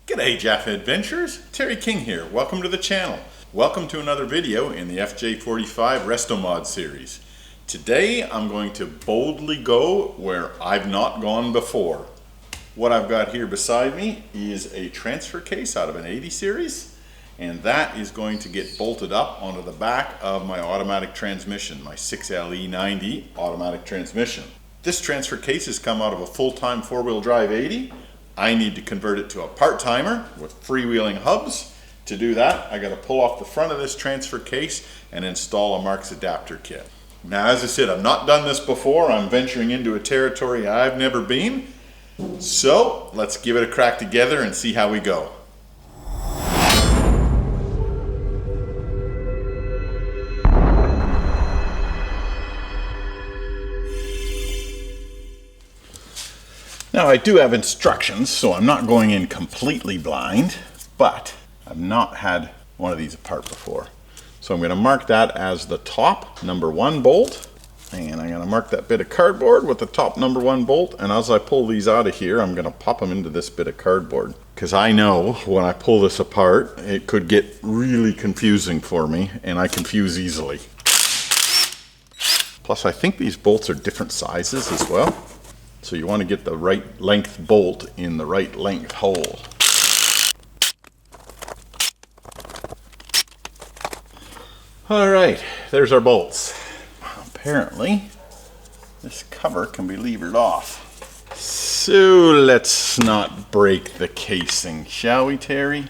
G'day Jeff Adventures, Terry King here. Welcome to the channel. Welcome to another video in the FJ45 Resto Mod series. Today I'm going to boldly go where I've not gone before. What I've got here beside me is a transfer case out of an 80 series, and that is going to get bolted up onto the back of my automatic transmission, my 6LE90 automatic transmission. This transfer case has come out of a full-time four-wheel drive 80. I need to convert it to a part-timer with freewheeling hubs. To do that, I got to pull off the front of this transfer case and install a Marks adapter kit. Now, as I said, I've not done this before. I'm venturing into a territory I've never been. So let's give it a crack together and see how we go. Now, I do have instructions, so I'm not going in completely blind, but I've not had one of these apart before. So I'm going to mark that as the top number 1 bolt, and I'm going to mark that bit of cardboard with the top number 1 bolt, and as I pull these out of here, I'm going to pop them into this bit of cardboard, because I know when I pull this apart, it could get really confusing for me, and I confuse easily. Plus, I think these bolts are different sizes as well. So you want to get the right length bolt in the right length hole. Alright, there's our bolts. Apparently, this cover can be levered off. So let's not break the casing, shall we, Terry?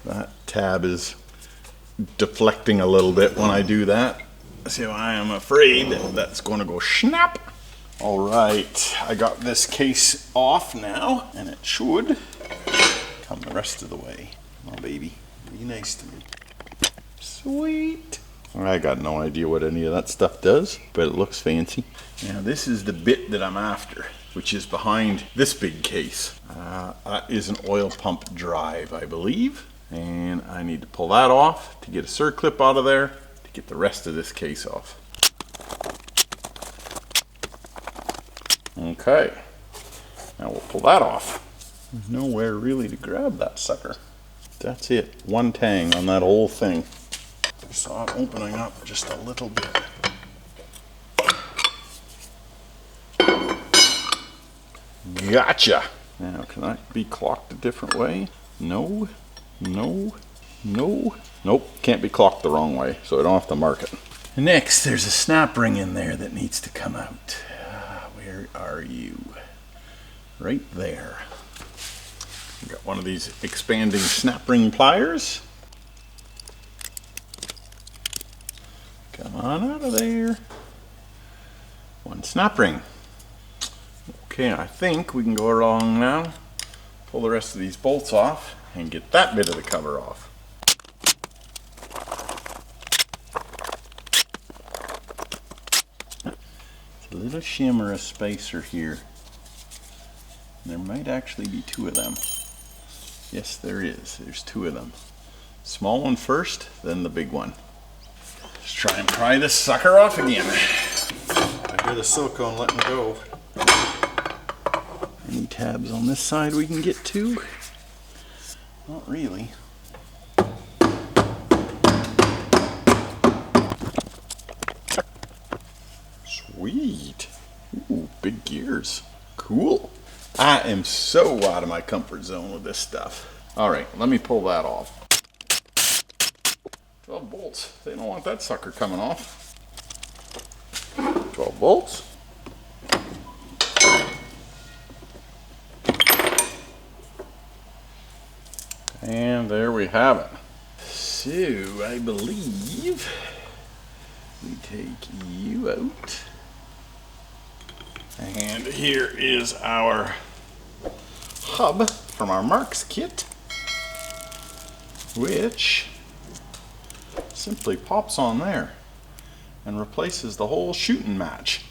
That tab is deflecting a little bit when I do that. So I am afraid that's going to go snap. All right, I got this case off now, and it should come the rest of the way. Oh, baby, be nice to me. Sweet. I got no idea what any of that stuff does, but it looks fancy. Now this is the bit that I'm after, which is behind this big case. That is an oil pump drive, I believe. And I need to pull that off to get a circlip out of there, get the rest of this case off. Okay, now we'll pull that off. There's nowhere really to grab that sucker. That's it, one tang on that whole thing. So I'm opening up just a little bit. Gotcha! Now can that be clocked a different way? No, no, no. Nope, can't be clocked the wrong way, so I don't have to mark it. Next, there's a snap ring in there that needs to come out. Where are you? Right there. Got one of these expanding snap ring pliers. Come on out of there. One snap ring. Okay, I think we can go along now, pull the rest of these bolts off, and get that bit of the cover off. A little shimmer of spacer here. There might actually be 2 of them. Yes, there is. There's 2 of them. Small one first, then the big one. Let's try and pry this sucker off again. I hear the silicone letting go. Any tabs on this side we can get to? Not really. Sweet. Ooh, big gears. Cool. I am so out of my comfort zone with this stuff. All right, let me pull that off. 12 bolts. They don't want that sucker coming off. 12 bolts. And there we have it. So I believe we take you out. And here is our hub from our Marks kit, which simply pops on there and replaces the whole shooting match.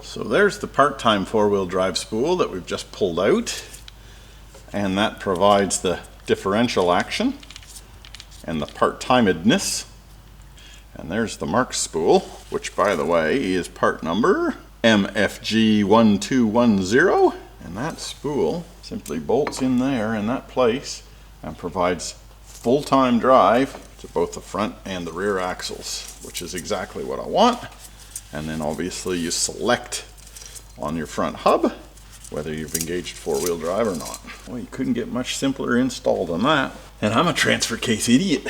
So there's the part-time four-wheel drive spool that we've just pulled out, and that provides the differential action and the part-timedness. And there's the Marks spool, which by the way is part number MFG1210, and that spool simply bolts in there in that place and provides full-time drive to both the front and the rear axles, which is exactly what I want. And then obviously you select on your front hub whether you've engaged four-wheel drive or not. Well, you couldn't get much simpler installed than that. And I'm a transfer case idiot.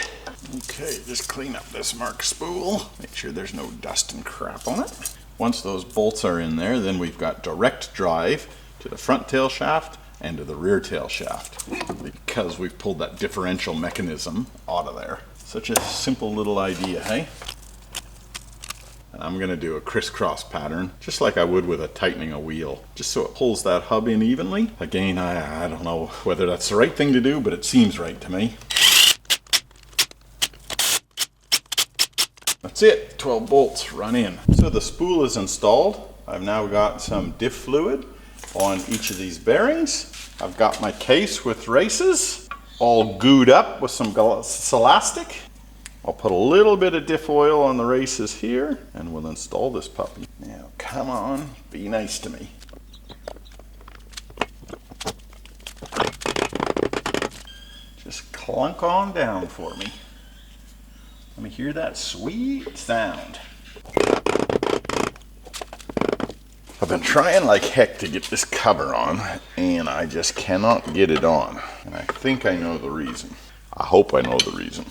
Okay, just clean up this mark spool. Make sure there's no dust and crap on it. Once those bolts are in there, then we've got direct drive to the front tail shaft and to the rear tail shaft, because we've pulled that differential mechanism out of there. Such a simple little idea, hey? And I'm gonna do a crisscross pattern, just like I would with a tightening a wheel, just so it pulls that hub in evenly. Again, I don't know whether that's the right thing to do, but it seems right to me. That's it, 12 bolts run in. So the spool is installed. I've now got some diff fluid on each of these bearings. I've got my case with races, all gooed up with some Celastic. I'll put a little bit of diff oil on the races here, and we'll install this puppy. Now, come on, be nice to me. Just clunk on down for me. Let me hear that sweet sound. I've been trying like heck to get this cover on, and I just cannot get it on. And I think I know the reason. I hope I know the reason.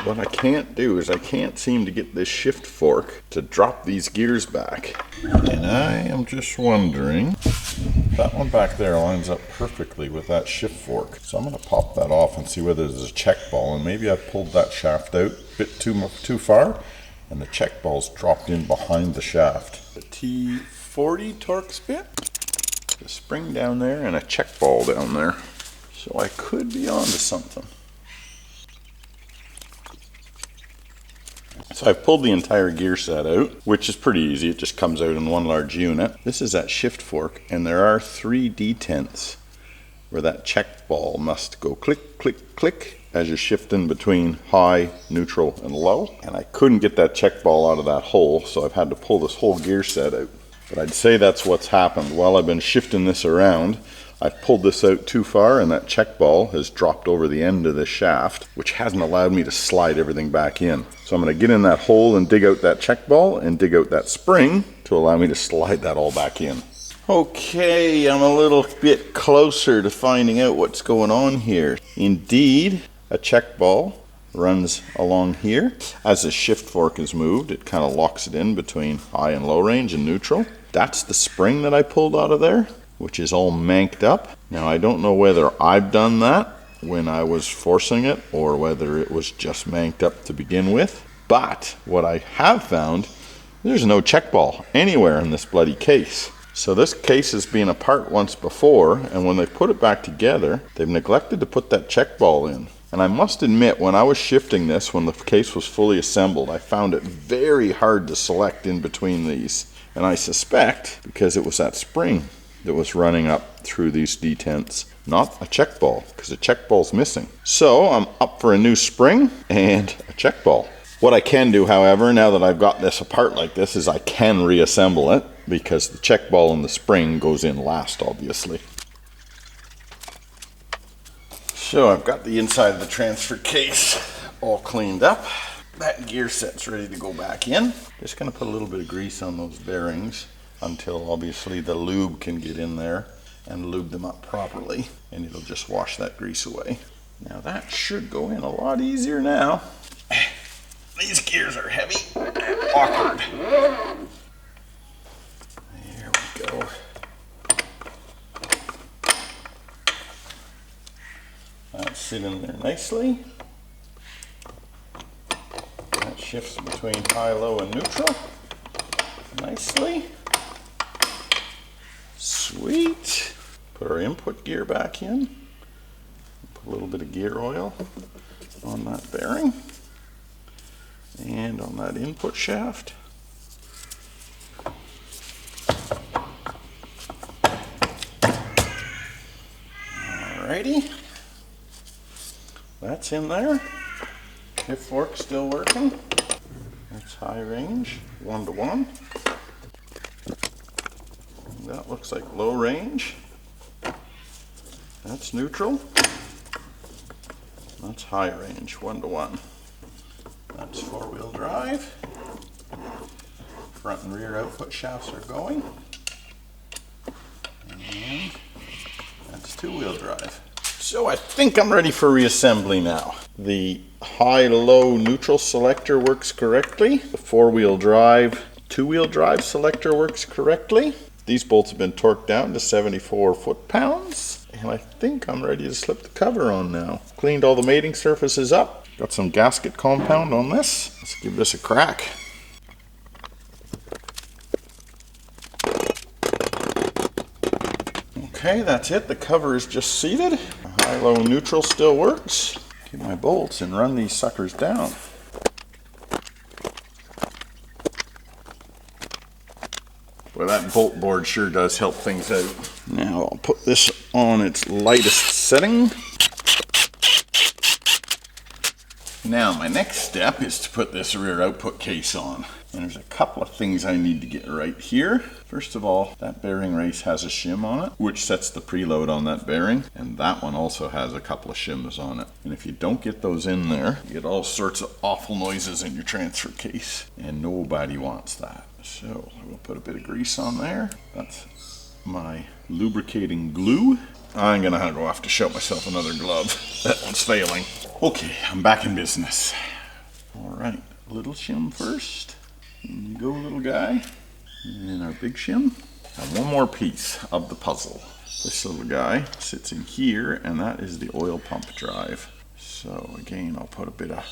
What I can't do is I can't seem to get this shift fork to drop these gears back. And I am just wondering, that one back there lines up perfectly with that shift fork. So I'm going to pop that off and see whether there's a check ball, and maybe I pulled that shaft out a bit too far, and the check ball's dropped in behind the shaft. The T40 Torx bit, the spring down there, and a check ball down there. So I could be onto something. So I've pulled the entire gear set out, which is pretty easy. It just comes out in one large unit. This is that shift fork, and there are 3 detents where that check ball must go click, click, click as you're shifting between high, neutral, and low. And I couldn't get that check ball out of that hole, so I've had to pull this whole gear set out. But I'd say that's what's happened. While I've been shifting this around, I've pulled this out too far, and that check ball has dropped over the end of the shaft, which hasn't allowed me to slide everything back in. So I'm going to get in that hole and dig out that check ball and dig out that spring to allow me to slide that all back in. Okay, I'm a little bit closer to finding out what's going on here. Indeed, a check ball runs along here. As the shift fork is moved, it kind of locks it in between high and low range and neutral. That's the spring that I pulled out of there, which is all manked up. Now I don't know whether I've done that when I was forcing it or whether it was just manked up to begin with. But what I have found, there's no check ball anywhere in this bloody case. So this case has been apart once before, and when they put it back together, they've neglected to put that check ball in. And I must admit, when I was shifting this, when the case was fully assembled, I found it very hard to select in between these. And I suspect because it was that spring that was running up through these detents, not a check ball, because a check ball's missing. So I'm up for a new spring and a check ball. What I can do, however, now that I've got this apart like this, is I can reassemble it, because the check ball and the spring goes in last, obviously. So I've got the inside of the transfer case all cleaned up. That gear set's ready to go back in. Just going to put a little bit of grease on those bearings until obviously the lube can get in there and lube them up properly, and it'll just wash that grease away. Now that should go in a lot easier now. These gears are heavy and awkward. There we go. That's sitting there nicely. That shifts between high, low, and neutral nicely. Sweet. Put our input gear back in. Put a little bit of gear oil on that bearing and on that input shaft. Alrighty. That's in there. Diff fork still working. That's high range, 1-to-1. looks like low range. That's neutral. That's high range, 1-to-1. That's 4-wheel drive. Front and rear output shafts are going. And that's 2-wheel drive. So I think I'm ready for reassembly now. The high-low neutral selector works correctly. The 4-wheel drive, 2-wheel drive selector works correctly. These bolts have been torqued down to 74 foot-pounds. And I think I'm ready to slip the cover on now. Cleaned all the mating surfaces up. Got some gasket compound on this. Let's give this a crack. Okay, that's it. The cover is just seated. High-low neutral still works. Get my bolts and run these suckers down. Well, that bolt board sure does help things out. Now I'll put this on its lightest setting. Now my next step is to put this rear output case on. And there's a couple of things I need to get right here. First of all, that bearing race has a shim on it, which sets the preload on that bearing. And that one also has a couple of shims on it. And if you don't get those in there, you get all sorts of awful noises in your transfer case. And nobody wants that. So we'll put a bit of grease on there. That's my lubricating glue. I'm gonna go have to show myself another glove. That one's failing. Okay, I'm back in business. All right, little shim first. In you go, little guy. And our big shim. And one more piece of the puzzle. This little guy sits in here, and that is the oil pump drive. So again, I'll put a bit of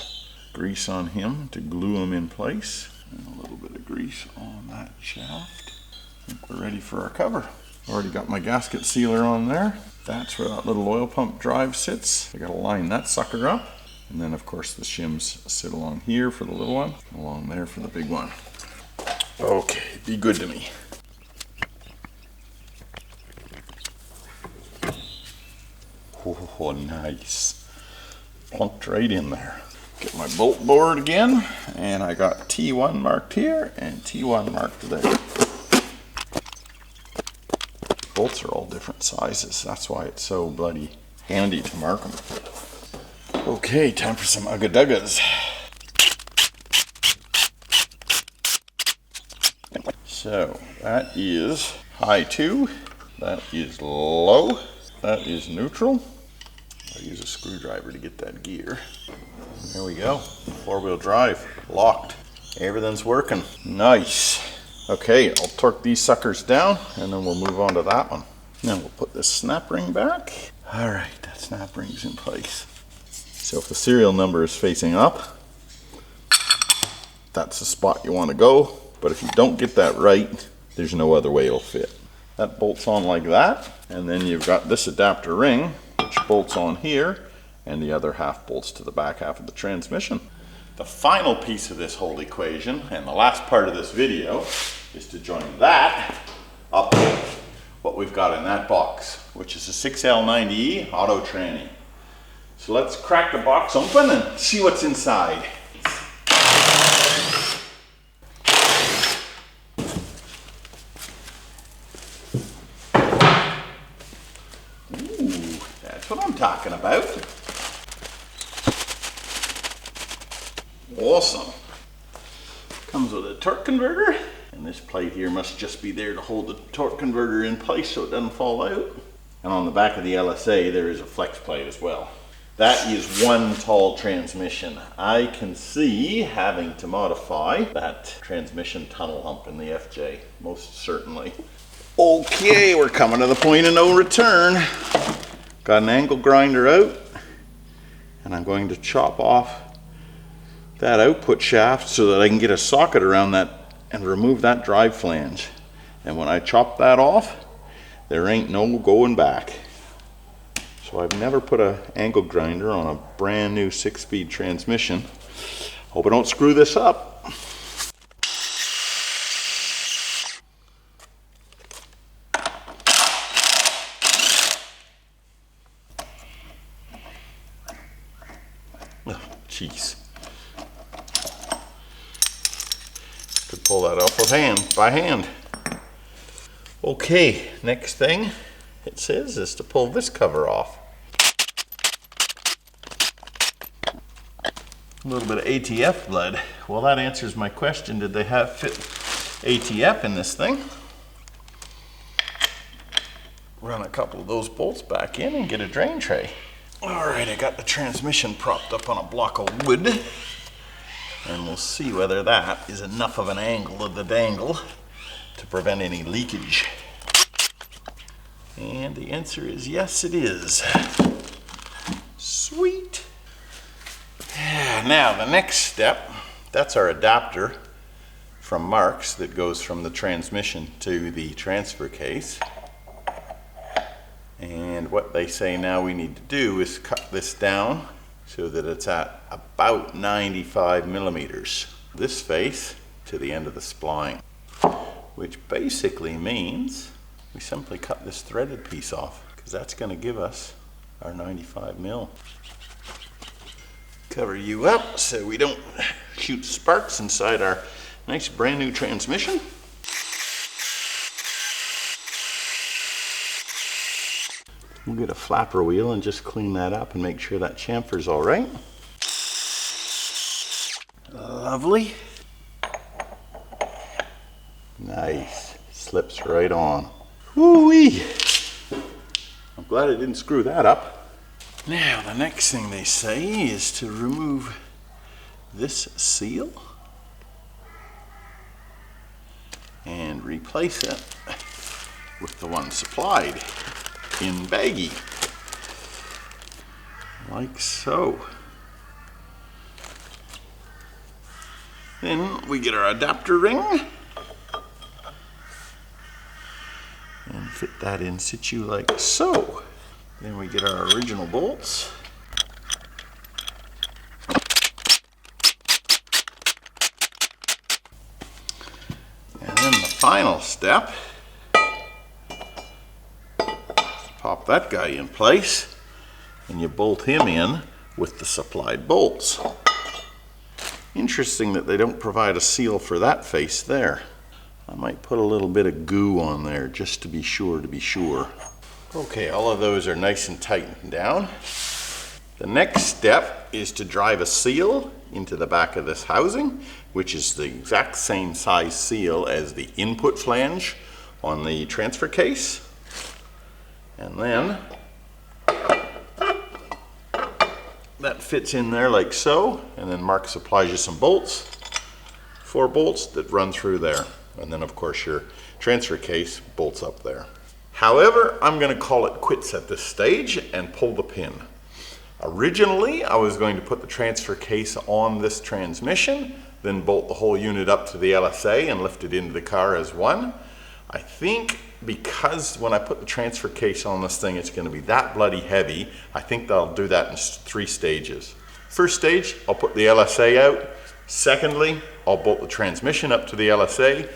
grease on him to glue him in place. And a little bit of grease on that shaft. I think we're ready for our cover. Already got my gasket sealer on there. That's where that little oil pump drive sits. I gotta line that sucker up. And then of course the shims sit along here for the little one, along there for the big one. Okay, be good to me. Oh, nice. Plunked right in there. Get my bolt board again, and I got T1 marked here and T1 marked there. Bolts are all different sizes. That's why it's so bloody handy to mark them. Okay, time for some ugga-duggas. So that is high 2, that is low, that is neutral. I'll use a screwdriver to get that gear. There we go, 4-wheel drive, locked. Everything's working. Nice. Okay, I'll torque these suckers down and then we'll move on to that one. Now we'll put this snap ring back. All right, that snap ring's in place. So if the serial number is facing up, that's the spot you want to go. But if you don't get that right, there's no other way it'll fit. That bolts on like that, and then you've got this adapter ring, which bolts on here, and the other half bolts to the back half of the transmission. The final piece of this whole equation, and the last part of this video, is to join that up with what we've got in that box, which is a 6L90E auto tranny. So let's crack the box open and see what's inside. Ooh, that's what I'm talking about. Awesome. Comes with a torque converter, and this plate here must just be there to hold the torque converter in place so it doesn't fall out. And on the back of the LSA there is a flex plate as well. That is one tall transmission. I can see having to modify that transmission tunnel hump in the FJ, most certainly. Okay, we're coming to the point of no return. Got an angle grinder out, and I'm going to chop off that output shaft so that I can get a socket around that and remove that drive flange. And when I chop that off, there ain't no going back. So I've never put an angle grinder on a brand new 6-speed transmission. Hope I don't screw this up. Oh, jeez. Could pull that off with by hand. Okay, next thing it says is to pull this cover off. A little bit of ATF blood. Well, that answers my question. Did they have fit ATF in this thing? Run a couple of those bolts back in and get a drain tray. All right, I got the transmission propped up on a block of wood, and we'll see whether that is enough of an angle of the dangle to prevent any leakage. And the answer is yes, it is. Sweet. Now the next step, that's our adapter from Mark's that goes from the transmission to the transfer case. And what they say now we need to do is cut this down so that it's at about 95 millimeters. This face to the end of the spline, which basically means we simply cut this threaded piece off, because that's going to give us our 95 mil. Cover you up so we don't shoot sparks inside our nice brand new transmission. We'll get a flapper wheel and just clean that up and make sure that chamfer's all right. Lovely. Nice. Slips right on. Woo-wee. I'm glad I didn't screw that up. Now, the next thing they say is to remove this seal and replace it with the one supplied in baggy, like so. Then we get our adapter ring and fit that in situ like so. Then we get our original bolts. And then the final step, pop that guy in place and you bolt him in with the supplied bolts. Interesting that they don't provide a seal for that face there. I might put a little bit of goo on there just to be sure. Okay, all of those are nice and tightened down. The next step is to drive a seal into the back of this housing, which is the exact same size seal as the input flange on the transfer case. And then that fits in there like so, and then Mark supplies you some bolts, 4 bolts that run through there. And then of course your transfer case bolts up there. However, I'm going to call it quits at this stage and pull the pin. Originally, I was going to put the transfer case on this transmission, then bolt the whole unit up to the LSA and lift it into the car as one. I think because when I put the transfer case on this thing, it's going to be that bloody heavy, I think I'll do that in 3 stages. First stage, I'll put the LSA out. Secondly, I'll bolt the transmission up to the LSA.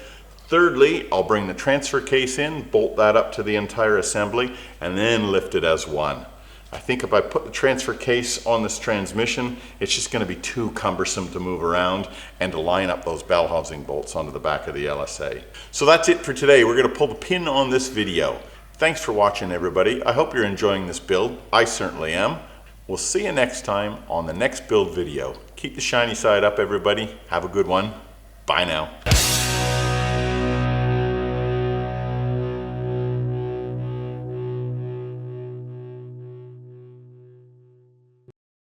Thirdly, I'll bring the transfer case in, bolt that up to the entire assembly, and then lift it as one. I think if I put the transfer case on this transmission, it's just going to be too cumbersome to move around and to line up those bell housing bolts onto the back of the LSA. So that's it for today. We're going to pull the pin on this video. Thanks for watching, everybody. I hope you're enjoying this build. I certainly am. We'll see you next time on the next build video. Keep the shiny side up, everybody. Have a good one. Bye now.